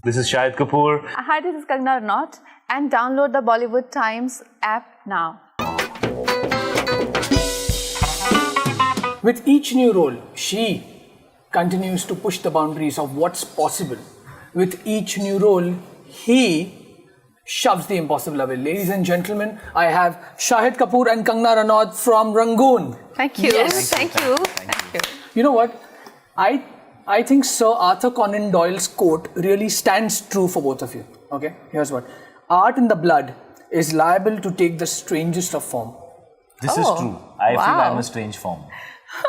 This is Shahid Kapoor. Hi, this is Kangana Ranaut, and download the Bollywood Times app now. With each new role, she continues to push the boundaries of what's possible. With each new role, he shoves the impossible away. Ladies and gentlemen, I have Shahid Kapoor and Kangana Ranaut from Rangoon. Thank you. Yes. Thank you. You know what? I think Sir Arthur Conan Doyle's quote really stands true for both of you. Okay, here's what. Art in the blood is liable to take the strangest of form. This is true. I feel I'm a strange form.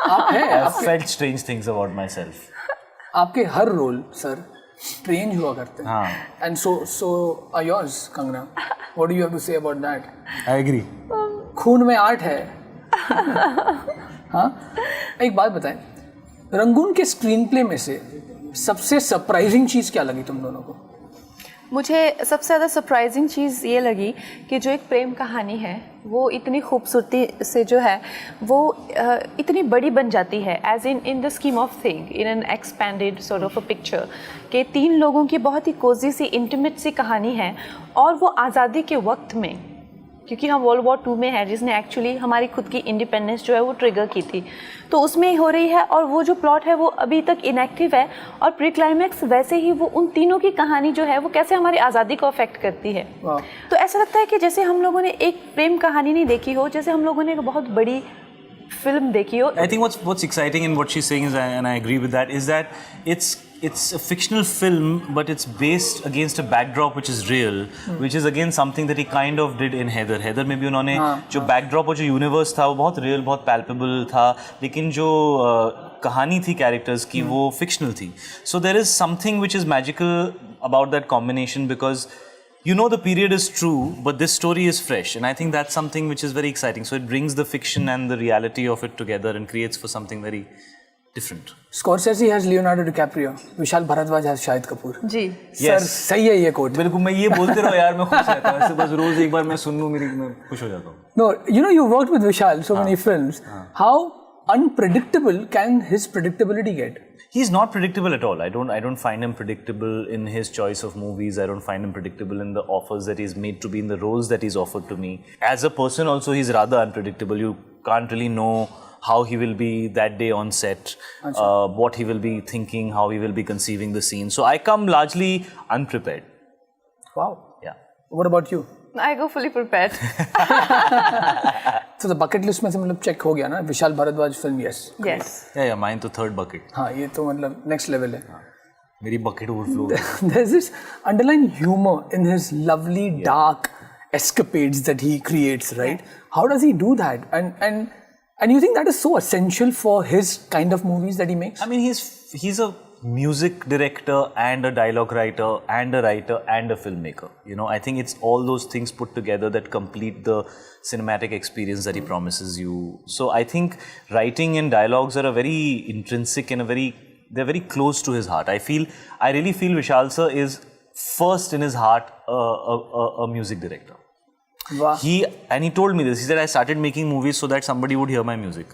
I've felt strange things about myself. आपके हर role sir strange हुआ करते हैं. And so are yours, Kangana. What do you have to say about that? I agree. खून में art है. हाँ, एक बात बताएं. रंगून के स्क्रीन प्ले में से सबसे सरप्राइजिंग चीज़ क्या लगी तुम दोनों को? मुझे सबसे ज़्यादा सरप्राइजिंग चीज़ ये लगी कि जो एक प्रेम कहानी है वो इतनी खूबसूरती से जो है वो इतनी बड़ी बन जाती है as in the scheme of thing in an expanded sort of a picture कि 3 लोगों की बहुत ही कोजी सी इंटीमेट सी कहानी है और वो आज़ादी के वक्त में क्योंकि हम वर्ल्ड वॉर 2 में है जिसने एक्चुअली हमारी खुद की इंडिपेंडेंस जो है वो ट्रिगर की थी तो उसमें हो रही है और वो जो प्लॉट है वो अभी तक इनएक्टिव है और प्री क्लाइमैक्स वैसे ही वो उन तीनों की कहानी जो है वो कैसे हमारी आज़ादी को अफेक्ट करती है तो ऐसा लगता है कि जैसे हम लोगों ने एक प्रेम कहानी नहीं देखी हो जैसे हम लोगों ने एक बहुत बड़ी फिल्म देखी हो. I think what's exciting in what she's saying is, and I agree with that, is that it's a fictional film, but it's based against a backdrop which is real, which is again something that he kind of did in Heather. Heather में भी उन्होंने जो backdrop और जो universe था वो बहुत real, बहुत palpable था, लेकिन जो कहानी थी characters की वो fictional थी. So there is something which is magical about that combination because you know the period is true, but this story is fresh, and I think that's something which is very exciting. So it brings the fiction and the reality of it together and creates for something very different. Scorsese has Leonardo DiCaprio. Vishal Bhardwaj has Shahid Kapoor. Ji. Sir, सही है ये quote. बिल्कुल मैं ये बोलते रहो यार मैं खुश रहता हूँ. ऐसे बस रोज एक बार मैं सुन लूँ मैं खुश हो जाता हूँ. No, you know you worked with Vishal so many films. How unpredictable can his predictability get? He's not predictable at all. I don't find him predictable in his choice of movies. I don't find him predictable in the offers that he's made to be in the roles that he's offered to me. As a person also, he's rather unpredictable. You can't really know how he will be that day on set, what he will be thinking, how he will be conceiving the scene. So I come largely unprepared. Wow. Yeah. What about you? I go fully prepared. So the bucket list में से मतलब check हो गया ना Vishal Bhardwaj film yes. Yes. Yeah, mine तो third bucket. हाँ ये तो मतलब next level है. मेरी bucket overflow. There's this underlying humor in his lovely dark escapades that he creates, right? How does he do that? And you think that is so essential for his kind of movies that he makes? I mean, he's a music director and a dialogue writer and a writer and a filmmaker. You know, I think it's all those things put together that complete the cinematic experience that he promises you. So I think writing and dialogues are a very intrinsic and they're very close to his heart. I really feel Vishal sir is first in his heart a music director. Wow. He told me this. He said I started making movies so that somebody would hear my music.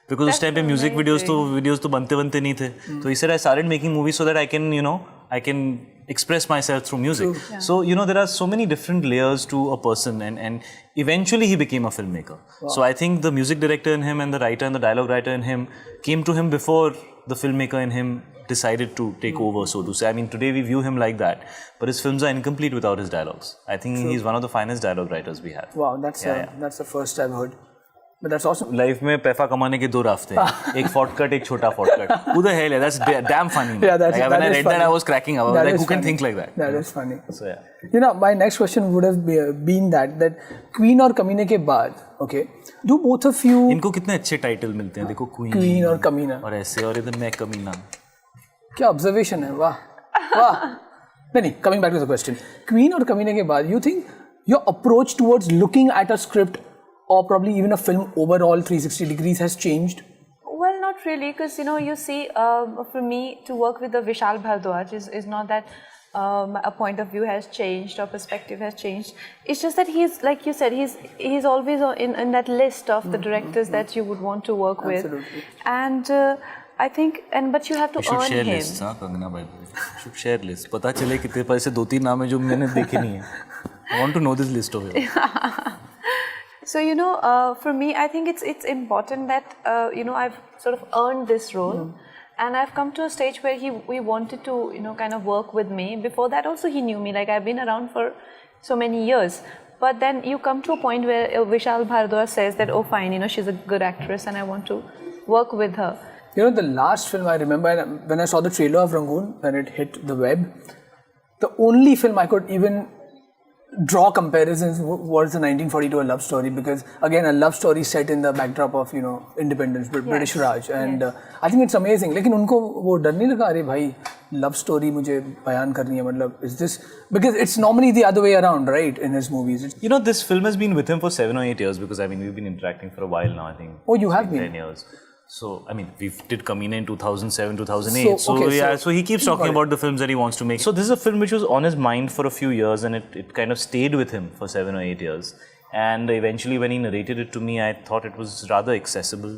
Because उस time पे music videos तो बनते नहीं थे तो he said I started making movies so that I can express myself through music. So there are so many different layers to a person and eventually he became a filmmaker. So I think the music director in him and the writer and the dialogue writer in him came to him before the filmmaker in him decided to take over, so to say. I mean, today we view him like that, but his films are incomplete without his dialogues. I think he's one of the finest dialogue writers we have. Wow, that's the first I've heard. But that's awesome. Life में पैसा कमाने के 2 रास्ते हैं. एक shortcut, एक छोटा shortcut. Who the hell? That's damn funny. Yeah, that's when I read that, I was cracking up. I was like, who can think like that? That is funny. So yeah. You know, my next question would have been that Queen और कमीने के बाद, okay, do both of you? इनको कितने अच्छे title मिलते हैं. देखो Queen और कमीना. और ऐसे और इधर मैं कमीना. क्या observation है? वाह, वाह. नहीं, coming back to the question. Queen और कमीने के बाद, you think your approach towards looking at a script or probably even a film overall 360 degrees has changed? Well, not really, because you see, for me to work with the Vishal Bhardwaj is not that a point of view has changed or perspective has changed. It's just that he's, like you said, he's always in that list of the directors that you would want to work with. And I think, but you have to You should earn share him. lists, हाँ Kangana by the way. You should share lists. पता चले कितने पैसे 2-3 नाम है जो मैंने देखे नहीं है. I want to know this list of yours. So for me, I think it's important that I've sort of earned this role, and I've come to a stage where we wanted to kind of work with me. Before that, also he knew me. Like I've been around for so many years. But then you come to a point where Vishal Bhardwaj says that, oh fine, she's a good actress and I want to work with her. The last film I remember, when I saw the trailer of Rangoon, when it hit the web, the only film I could even draw comparisons was the 1942 A Love Story, because again a love story set in the backdrop of independence, British Raj, and I think it's amazing. लेकिन उनको वो डर नहीं लगा, अरे भाई love story मुझे बयान करनी है, मतलब is this, because it's normally the other way around, right, in his movies. This film has been with him for 7 or 8 years, because I mean we've been interacting for a while now. I think. Oh, you have been 10 years. So, I mean, we did Kamina in 2007, 2008. So he keeps talking about the films that he wants to make. So this is a film which was on his mind for a few years, and it kind of stayed with him for 7 or 8 years. And eventually when he narrated it to me, I thought it was rather accessible.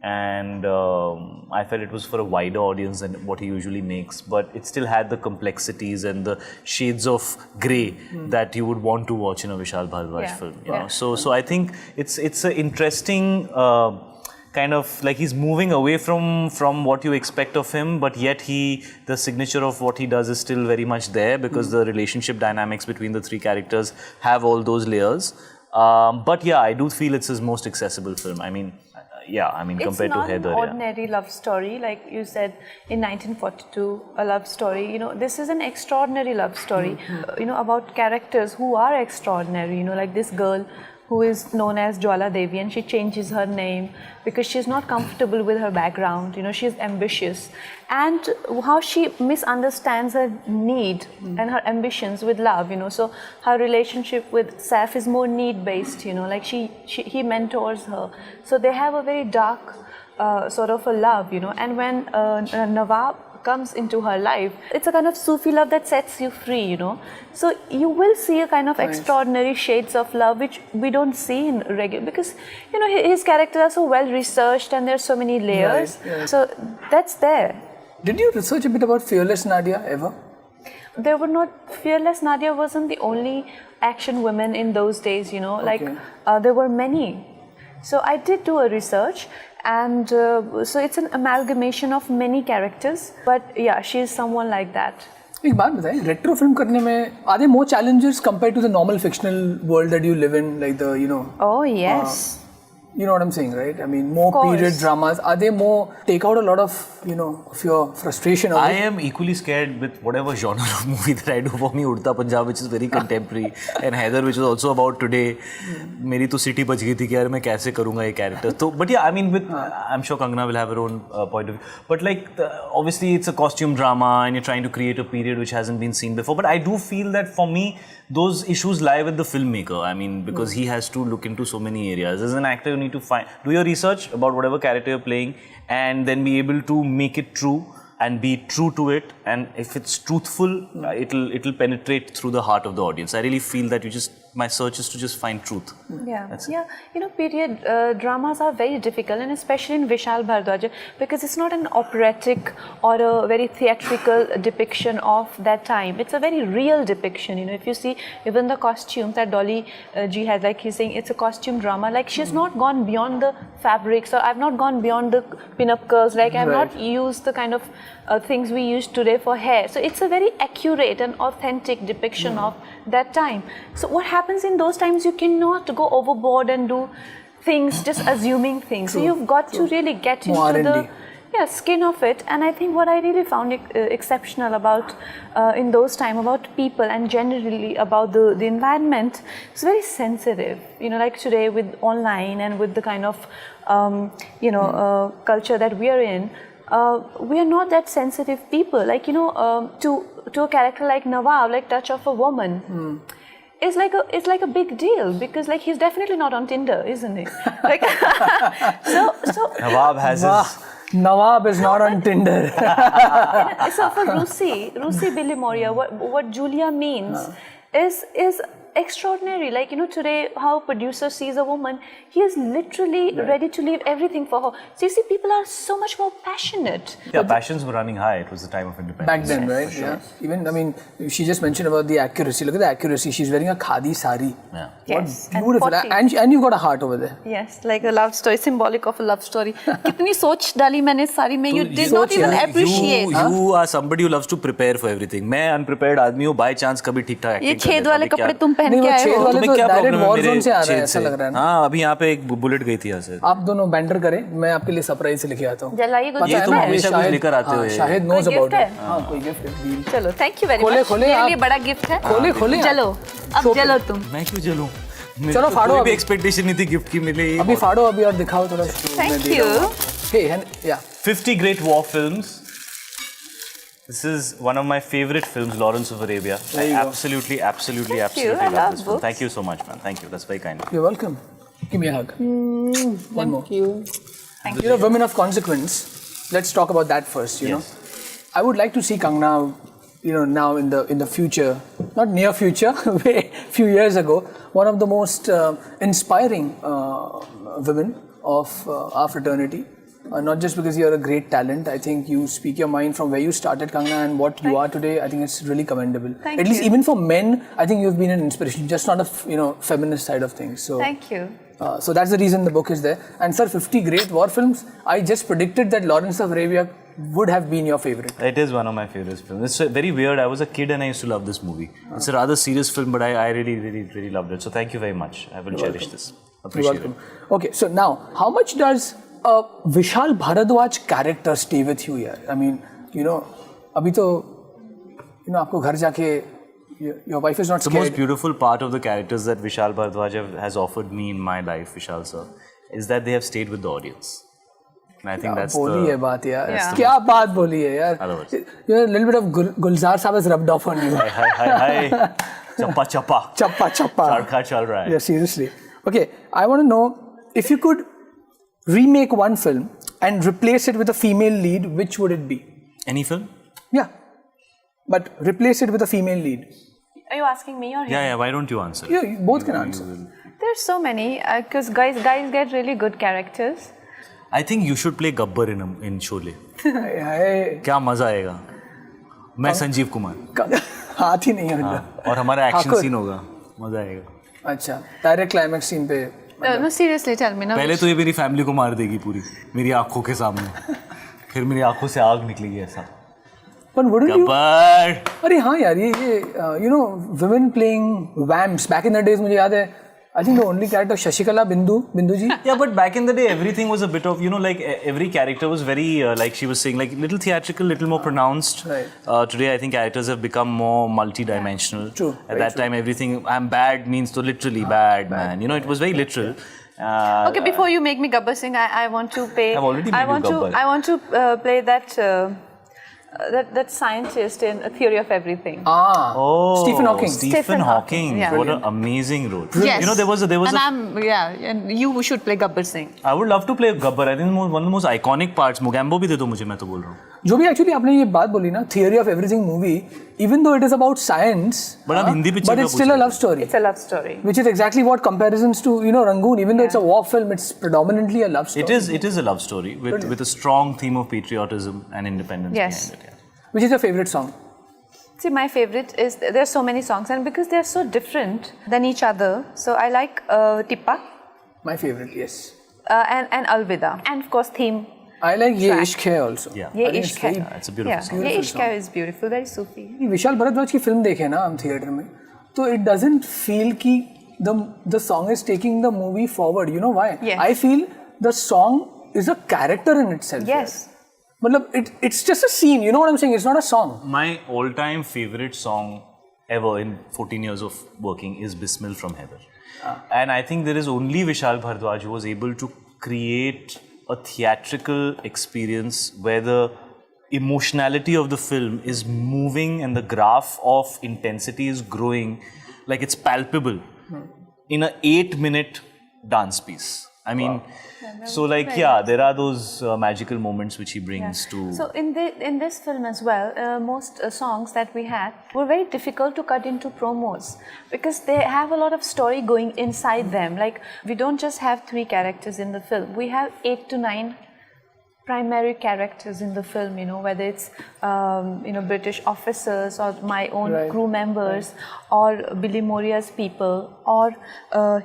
And I felt it was for a wider audience than what he usually makes. But it still had the complexities and the shades of grey that you would want to watch in a Vishal Bhardwaj film. So I think it's an interesting... kind of like he's moving away from what you expect of him, but yet the signature of what he does is still very much there, because the relationship dynamics between the three characters have all those layers. But yeah, I do feel it's his most accessible film. I mean, compared to Heather. It's not an ordinary love story, like you said, in 1942, a love story. This is an extraordinary love story, about characters who are extraordinary, like this girl who is known as Jwala Devi, and she changes her name because she's not comfortable with her background. She's ambitious, and how she misunderstands her need and her ambitions with love. So her relationship with Saif is more need-based. Like he mentors her, so they have a very dark sort of a love. And when Nawab comes into her life, it's a kind of Sufi love that sets you free, So you will see a kind of extraordinary shades of love which we don't see in regular, because his characters are so well researched and there's so many layers. Right. So that's there. Did you research a bit about Fearless Nadia ever? There were not. Fearless Nadia wasn't the only action woman in those days, there were many. So I did do a research, and so it's an amalgamation of many characters, but yeah, she is someone like that. एक बात बताएं, retro film करने में are there more challenges compared to the normal fictional world that you live in, like the Oh yes. You know what I'm saying, right? I mean, more period dramas. Are they more take out a lot of of your frustration? I am equally scared with whatever genre of movie that I do. For me, Udta Punjab, which is very contemporary, and Heather, which is also about today. मेरी तो city बच गई थी कि यार मैं कैसे करूँगा ये character. So, but yeah, I mean, I'm sure Kangana will have her own point of view. But like, obviously, it's a costume drama, and you're trying to create a period which hasn't been seen before. But I do feel that for me, those issues lie with the filmmaker. I mean, because he has to look into so many areas. As an actor, you need to do your research about whatever character you're playing, and then be able to make it true and be true to it. And if it's truthful, it'll penetrate through the heart of the audience. I really feel that my search is to just find truth. Yeah. Period dramas are very difficult, and especially in Vishal Bhardwaj, because it's not an operatic or a very theatrical depiction of that time. It's a very real depiction. If you see even the costumes that Dolly G has, like he's saying, it's a costume drama. Like she's not gone beyond the fabrics, or I've not gone beyond the pin-up curls. Like I've not used the kind of things we use today for hair. So it's a very accurate and authentic depiction of that time. So what happens in those times, you cannot go overboard and do things just assuming things. So you've got to really get into the skin of it. And I think what I really found exceptional about in those time, about people and generally about the environment, it's very sensitive. Like today with online and with the kind of culture that we are in, we are not that sensitive people. Like to a character like Nawab, like touch of a woman, is like a big deal, because like he's definitely not on Tinder, isn't he? Like so Nawab has his... Nawab is not on Tinder. So for Rusi Billy Moria, what Julia means is extraordinary. Like, today how a producer sees a woman, he is literally ready to leave everything for her. So you see, people are so much more passionate. Yeah, passions were running high. It was the time of independence. Back then, right? Sure. Yeah. Even, I mean, she just mentioned about the accuracy. Look at the accuracy. She's wearing a khadi sari. Yeah. Yes. What beautiful. And you've got a heart over there. Yes, like a love story, symbolic of a love story. Kitni soch dali maine sari mein, you did not even appreciate. You are somebody who loves to prepare for everything. मैं unprepared आदमी हूँ, by chance कभी ठीक-ठाक acting ये छेद वाले कपड़े तुम पहन के आए हो। तुम्हें क्या प्रॉब्लम है मेरे छेद से? हाँ, अभी यहाँ पे एक बुलेट गई थी यहाँ से। आप दोनों बैंटर करें, मैं आपके लिए सरप्राइज से लेके आता हूँ। जलाइए कुछ। ये तुम हमेशा कुछ लेकर आते हो। Shahid knows about it। हाँ, कोई गिफ्ट है। चलो, thank you very much। खोले मेरे लिए बड़ा गिफ्ट है। खोले। चलो, अब जलो तुम। मैं क्यों जलूं? चलो फाड़ो। कोई भी एक्सपेक्टेशन नहीं थी गिफ्ट की मिले। अभी फाड़ो अभी और दिखाओ थोड़ा। Thank you। Hey, yeah. 50 great war films. This is one of my favorite films, Lawrence of Arabia. I absolutely love this film. Thank you so much, man. Thank you. That's very kind of you. You're welcome. Give me a hug. One more. Thank you. You're a woman of consequence. Let's talk about that first. You know, I would like to see Kangana, now in the future, not near future, way few years ago, one of the most inspiring women of our fraternity. Not just because you're a great talent. I think you speak your mind from where you started, Kangana, and what you are today. I think it's really commendable. At least even for men, I think you've been an inspiration, just not a feminist side of things. So thank you. So that's the reason the book is there. And sir, 50 great war films. I just predicted that Lawrence of Arabia would have been your favorite. It is one of my favorite films. It's very weird. I was a kid and I used to love this movie. It's a rather serious film, but I really loved it. So thank you very much. I will cherish this. Appreciate it. Okay, so now, how much does Vishal Bhardwaj character stay with you here? I mean, abhi to, आपको घर जाके, your wife is not scared. The most beautiful part of the characters that Vishal Bhardwaj has offered me in my life, Vishal sir, is that they have stayed with the audience. And I think that's बोली है बात यार. क्या बात बोली है यार. A little bit of Gulzar Saab has rubbed off on you. Hi. Chappa. Charkha chal raha hai. Yeah, seriously. Okay, I want to know, if you could remake one film and replace it with a female lead, which would it be? Any film? Yeah. But replace it with a female lead. Are you asking me or him? Yeah, why don't you answer? Yeah, you both can answer. There's so many, because guys get really good characters. I think you should play Gabbar in Sholay. क्या मजा आएगा. मैं संजीव कुमार. हाथ ही नहीं है. और हमारा action scene होगा. मजा आएगा. अच्छा, डायरेक्ट क्लाइमैक्स सीन पे. No, seriously, tell me now. पहले तो ये मेरी फैमिली को मार देगी पूरी, मेरी आंखों के सामने. फिर मेरी आंखों से आग निकलेगी ऐसा. But wouldn't you? Gabbar. अरे हाँ यार, ये women playing vamps back in the days, मुझे याद है. I think the only character Shashikala Bindu ji. Yeah, but back in the day, everything was a bit of, like every character was very, like she was saying, like little theatrical, little more pronounced. Right. Today, I think characters have become more multi-dimensional. True. At that time, everything, I'm bad means to literally bad, man. It was very literal. Okay, before you make me Gabbar Singh, I want to play. I've already made you Gabbar. I want to play that scientist in A Theory of Everything. Stephen Hawking. Stephen Hawking. Yeah. What an amazing role. Yes. There was and you should play Gabbar Singh. I would love to play Gabbar. I think one of the most iconic parts. Mogambo भी दे दो मुझे, मैं तो बोल रहा हूँ. जो भी actually आपने ये बात बोली ना, Theory of Everything movie, even though it is about science, but it's still a love story. It's a love story. Which is exactly what comparisons to, Rangoon, even though it's a war film, it's predominantly a love story. It is a love story with a strong theme of patriotism and independence behind it. Yeah. Which is your favorite song? See, my favorite is, there are so many songs, and because they are so different than each other, so I like Tippa. My favorite, yes. And Alvida. And of course, theme. I like Ye Ishq Hai also. Yeah. Ye Ishq Hai. It's a beautiful song. Ye Ishq Hai is beautiful, very Sufi. Vishal Bhardwaj की film देखे ना हम theater में, तो it doesn't feel कि the song is taking the movie forward. You know why? Yes. I feel the song is a character in itself. Yes. It's just a scene. You know what I'm saying? It's not a song. My all-time favorite song ever in 14 years of working is Bismil from Heather. And I think there is only Vishal Bhardwaj who was able to create a theatrical experience where the emotionality of the film is moving and the graph of intensity is growing, like it's palpable in an 8-minute dance piece. I mean, so like, yeah, there are those magical moments which he brings to. So in this film as well, most songs that we had were very difficult to cut into promos because they have a lot of story going inside them. Like, we don't just have 3 characters in the film. We have 8 to 9 primary characters in the film, you know, whether it's British officers or my own crew members or Billy Moria's people or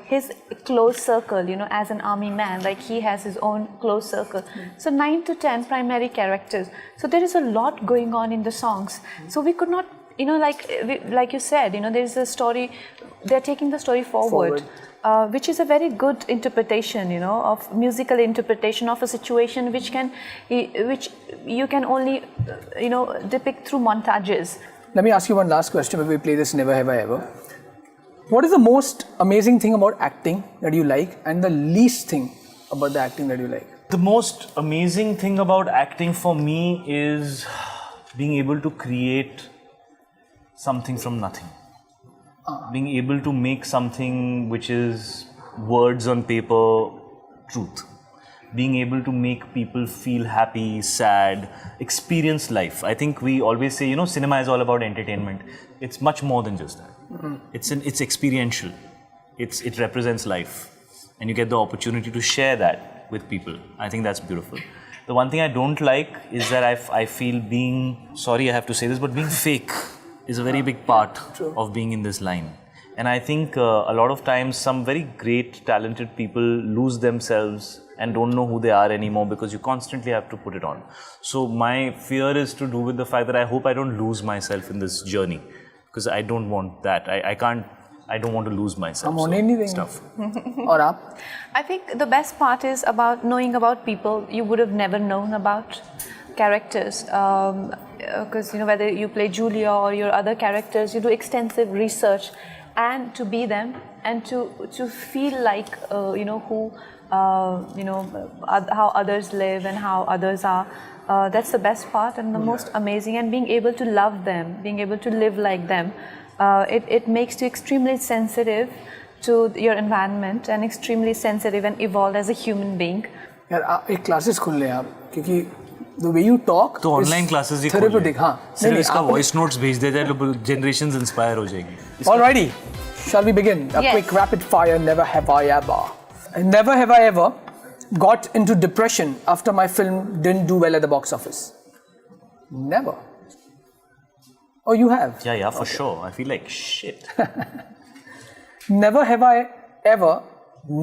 his close circle, you know, as an army man, like he has his own close circle. So 9 to 10 primary characters. So there is a lot going on in the songs. So we could not, you know, like you said, you know, there is a story, they're taking the story forward. Which is a very good interpretation, you know, of musical interpretation of a situation which you can only, you know, depict through montages. Let me ask you one last question before we play this Never Have I Ever. What is the most amazing thing about acting that you like and the least thing about the acting that you like? The most amazing thing about acting for me is being able to create something from nothing. Being able to make something which is words on paper, truth. Being able to make people feel happy, sad, experience life. I think we always say, you know, cinema is all about entertainment. It's much more than just that. It's experiential. It represents life. And you get the opportunity to share that with people. I think that's beautiful. The one thing I don't like is that I feel being, sorry I have to say this, but being fake is a very big part of being in this line. And I think a lot of times some very great talented people lose themselves and don't know who they are anymore because you constantly have to put it on. So my fear is to do with the fact that I hope I don't lose myself in this journey because I don't want that. I don't want to lose myself. Stuff. Or aap? I think the best part is about knowing about people you would have never known about. Characters, because you know, whether you play Julia or your other characters, you do extensive research and to be them and to feel like you know who you know how others live and how others are. That's the best part and the most amazing, and being able to love them, being able to live like them, it makes you extremely sensitive to your environment and extremely sensitive and evolved as a human being. यार एक classes खोल लें आप क्योंकि the way you talk तो online classes ही therapeutic. हाँ सिर्फ इसका वॉइस नोट्स भेज दे जाए जनरेशंस इंस्पायर हो जाएगी. Alrighty, shall we begin? A Yes. quick rapid fire. Never have I ever. Never have I ever got into depression after my film didn't do well at the box office. Never. Oh, you have? Yeah, for sure. I feel like shit. Never have I ever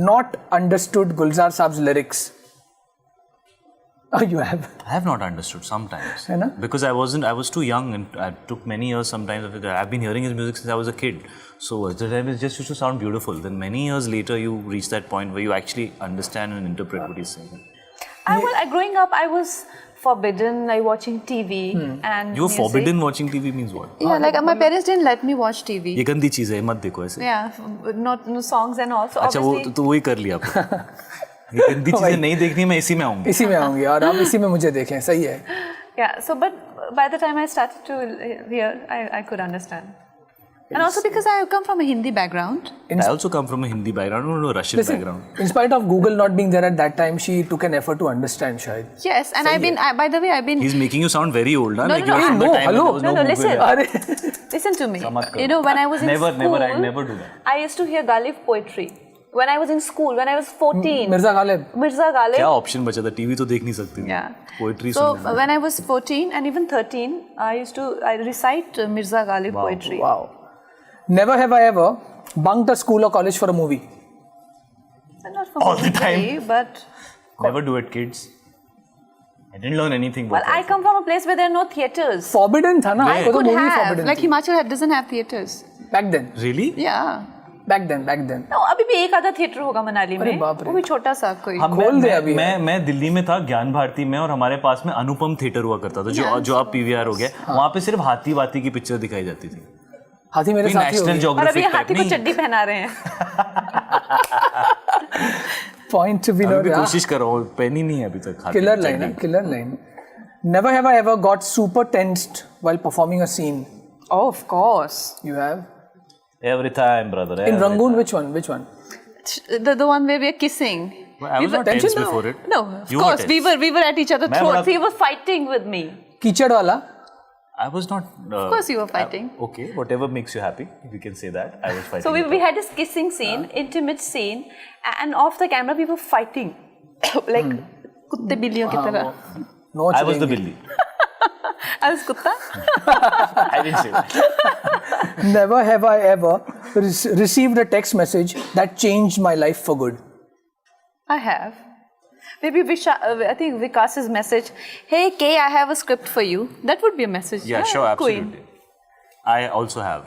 not understood Gulzar Saab's lyrics. Oh, you have? I have not understood sometimes. है ना? Because I was too young and it took many years sometimes. I've been hearing his music since I was a kid. So at the time it just used to sound beautiful. Then many years later you reach that point where you actually understand and interpret what he's saying. Growing up, I was forbidden like watching TV and You were music. forbidden watching TV means what? Yeah, like my parents didn't let me watch TV. ये गंदी चीज़ है, मत देखो ऐसे. Yeah, not no songs and all. So अच्छा वो obviously, तो वही कर लिया आपने. ये गंदी चीज़ें नहीं देखनी, मैं इसी में आऊँगी. इसी में आऊँगी और आप इसी में मुझे देखें, सही है. yeah. So, but by the time I started to hear, I could understand. And also because I come from a Hindi background. I also come from a Hindi background, no Russian background. In spite of Google not being there at that time, she took an effort to understand, Shahid. Yes, and by the way, I've been. He's making you sound very old, huh? No, like no, you're from no, the time when hello. there was No, Google. listen. Arey. Listen to me. You know, when I was in school, I'd never do that. I used to hear Ghalib poetry. When I was in school, when I was 14. Mirza Ghalib. Mirza Ghalib. क्या option बचा था? TV तो देख नहीं सकती थी. Yeah. Poetry So when I was 14 and even 13, I recite Mirza Ghalib poetry. Wow. Never have I ever bunked a school or college for a movie. Not for All the movie, time. but Never do it, kids. I didn't learn anything. well, I come from a place where there are no theaters. Forbidden था ना? Where? वो तो Could movie have, forbidden like थी. Himachal doesn't have theaters. Back then. Really? Yeah. Back then. No, अभी भी एक आधा theatre होगा मनाली अरे में. बाप रे. वो भी छोटा सा कोई. खोल दे अभी. मैं दिल्ली में था ज्ञान भारती में और हमारे पास में अनुपम थिएटर हुआ करता था जो आप पीवीआर हो गया. वहाँ पे सिर्फ हाथी वाती की पिक्चर दिखाई जाती थी. हाथी मेरे साथ ही हो नेशनल गया. और अभी ज्योग्राफिक हाथी टाइप को नहीं. चड्डी पहना रहे हैं. Point to be अभी भी noted. कोशिश कर रहा हूँ. पहनी नहीं है अभी तक. हाथी Killer की line, चड्डी. killer line. Never have I ever got super tensed while performing a scene. Oh, of course. You have? Every time, brother. In Rangoon, which one? The one where we are kissing. I was not tense tension now. before it. No, of You were course. tense. We were at each other's मैं throats. बड़ा- He was fighting with me. कीचड़ वाला. I was not. Of course you were fighting. Okay, whatever makes you happy, we can say that. I was fighting. So with we her. had this kissing scene, intimate scene, and off the camera we were fighting. Like कुत्ते बिल्लियों की तरह. No I was the chilling. Billy. I was कुत्ता. I didn't say that. Never have I ever received a text message that changed my life for good. I have. Maybe I think Vikas's message, hey Kay, I have a script for you. That would be a message. Yeah, sure, Queen. absolutely. I also have.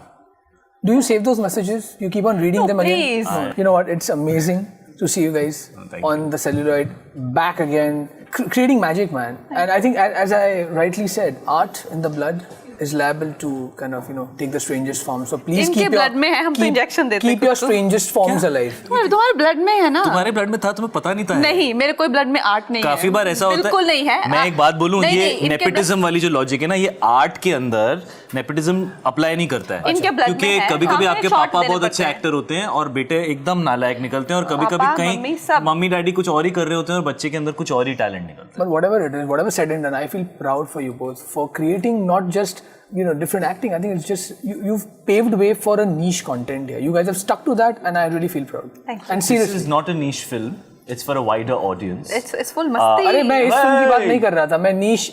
Do you save those messages? You keep on reading No, them please. again? You know what? It's amazing to see you guys thank on the celluloid, back again, creating magic, man. And I think, as I rightly said, art in the blood is liable to kind of, take the strangest form. So please इनके keep your, blood में है, हम तो injection देते हैं keep your खुद को। strangest forms alive. तुम्हारे ब्लड में है ना? तुम्हारे ब्लड में था, तुम्हें पता नहीं था? नहीं, मेरे कोई ब्लड में आर्ट नहीं है। काफी बार ऐसा होता है। बिल्कुल नहीं है। मैं एक बात बोलूं, नहीं, ये नहीं, इनके नेपोटिज्म वाली जो लॉजिक है ना, ये आर्ट के अंदर नेपोटिज्म अप्लाई नहीं करता है। इनके blood क्योंकि में है। कभी-कभी हाँ, आपके short पापा देने बहुत पड़ते अच्छे हैं। एक्टर होते हैं और बेटे एकदम नालायक निकलते हैं, और कभी-कभी पापा, मम्मी, सब। कहीं मम्मी डैडी कुछ और ही कर रहे होते हैं और बच्चे के अंदर कुछ और ही टैलेंट निकलता है। But whatever it is, whatever said and done, I feel proud for you both for creating not just different acting. I think it's just you've paved way for a niche content here. You guys have stuck to that, and I really feel proud. Thank you. And This seriously, is not a niche film. It's for a wider audience. It's full मस्ती। अरे मैं इस film की बात Hey! नहीं कर रहा था. मैं niche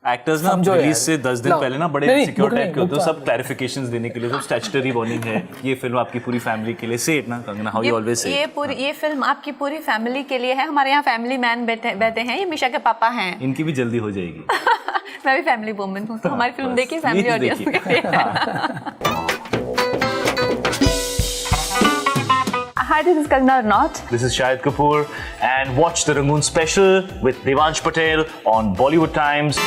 एक्टर्स ना समझो रिलीज यार। से 10 दिन लाओ। पहले ना बड़े नहीं, सिक्योर book टाइप नहीं, के होते हैं, book सब क्लैरिफिकेशंस देने के लिए, सब स्टैट्यूटरी वार्निंग है, ये फिल्म आपकी पूरी फैमिली के लिए। से इट ना Kangana, how you always say. ये फिल्म आपकी पूरी फैमिली के लिए है। हमारे यहाँ फैमिली मैन बैठे हैं। ये मिशा के पापा हैं। इनकी भी जल्दी हो जाएगी। मैं भी फैमिली वुमन हूँ, तो हमारी फिल्म देखिए फैमिली Please ऑडियंस देखिए। के लिए। Hi, this is Kangana Ranaut. This is Shahid Kapoor, and watch the Rangoon special with Devansh Patel on Bollywood Times.